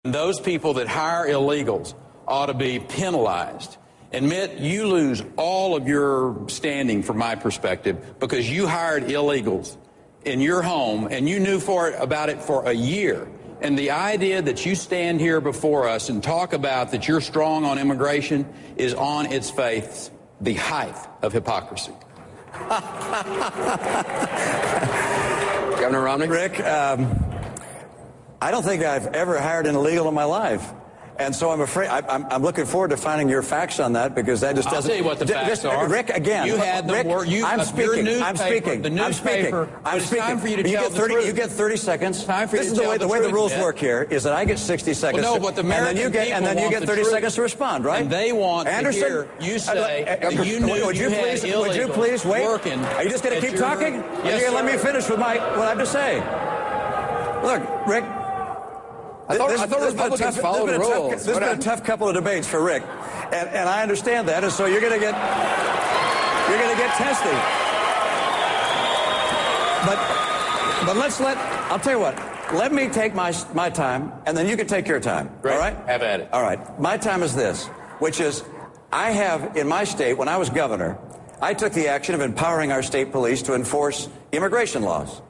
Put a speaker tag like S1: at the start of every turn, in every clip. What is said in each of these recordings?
S1: Those people that hire illegals ought to be penalized. Admit you lose all of your standing from my perspective because you hired illegals in your home and you knew about it for a year. And the idea that you stand here before us and talk about that you're strong on immigration is on its face the height of hypocrisy.
S2: Governor Romney?
S3: Rick, I don't think I've ever hired an illegal in my life. And so I'm afraid, I'm looking forward to finding your facts on that, because that just doesn't...
S1: I'll tell you what the facts are.
S3: Rick, again...
S1: You had the word...
S3: I'm speaking.
S1: The newspaper...
S3: I'm speaking.
S1: It's time for you to tell the truth.
S3: You get 30 seconds.
S1: Time for you
S3: this
S1: to
S3: is
S1: tell
S3: the way the rules work here, is that I get 60 seconds.
S1: Well, no, but the American
S3: and then you get 30 seconds to respond, right?
S1: And they want to hear you say that you knew you had illegals
S3: would you please wait?
S1: Working.
S3: Are you just going to keep talking?
S1: Yes,
S3: let me finish with what I have to say. Look, Rick...
S2: I thought Republicans followed the rules.
S3: This has been a tough couple of debates for Rick, and I understand that, and so you're going to get testy. But I'll tell you what. Let me take my time, and then you can take your time.
S1: Great.
S3: All right?
S1: Have at it.
S3: All right. My time is this, which is I have in my state, when I was governor, I took the action of empowering our state police to enforce immigration laws.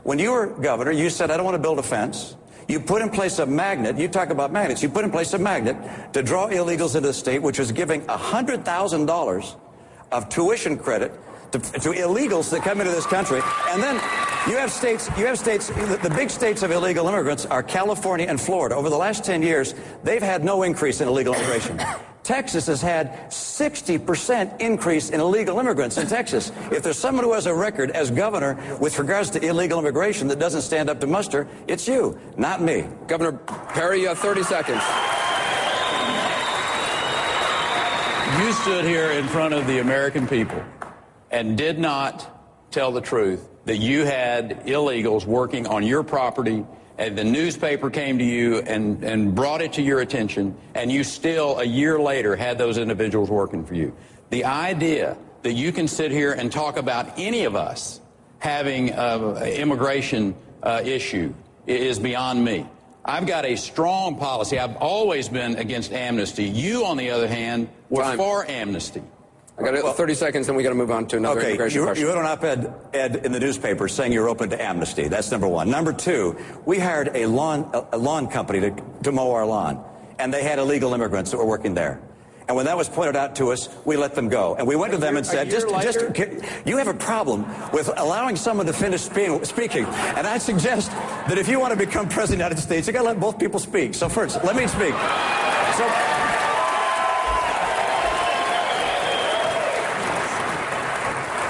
S3: When you were governor, you said, I don't want to build a fence. You put in place a magnet. You talk about magnets. You put in place a magnet to draw illegals into the state, which was giving $100,000 of tuition credit to illegals that come into this country. And then you have states, the big states of illegal immigrants are California and Florida. Over the last 10 years, they've had no increase in illegal immigration. Texas has had 60% increase in illegal immigrants in Texas. If there's someone who has a record as governor with regards to illegal immigration that doesn't stand up to muster, it's you, not me.
S2: Governor Perry, you have 30 seconds.
S1: You stood here in front of the American people and did not tell the truth that you had illegals working on your property, and the newspaper came to you and brought it to your attention, and you still, a year later, had those individuals working for you. The idea that you can sit here and talk about any of us having an immigration issue is beyond me. I've got a strong policy. I've always been against amnesty. You, on the other hand, were for amnesty.
S2: I got 30 seconds, then we got to move on to another immigration question.
S3: You had an op-ed in the newspaper saying you're open to amnesty. That's number one. Number two, we hired a lawn company to mow our lawn, and they had illegal immigrants that were working there. And when that was pointed out to us, we let them go. And we went to them and said, you have a problem with allowing someone to finish speaking. And I suggest that if you want to become president of the United States, you got to let both people speak. So first, let me speak.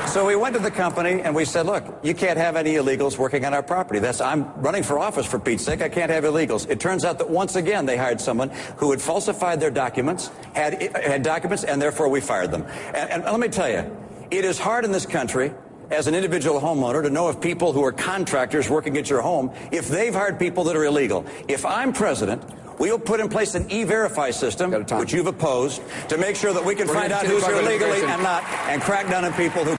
S3: So we went to the company and we said, look, you can't have any illegals working on our property. I'm running for office, for Pete's sake. I can't have illegals. It turns out that once again they hired someone who had falsified their documents, had documents, and therefore we fired them. And let me tell you, it is hard in this country as an individual homeowner to know if people who are contractors working at your home, if they've hired people that are illegal. If I'm president, we will put in place an e-verify system, which you've opposed, to make sure that we can find out who's here illegally and not, and crack down on people who...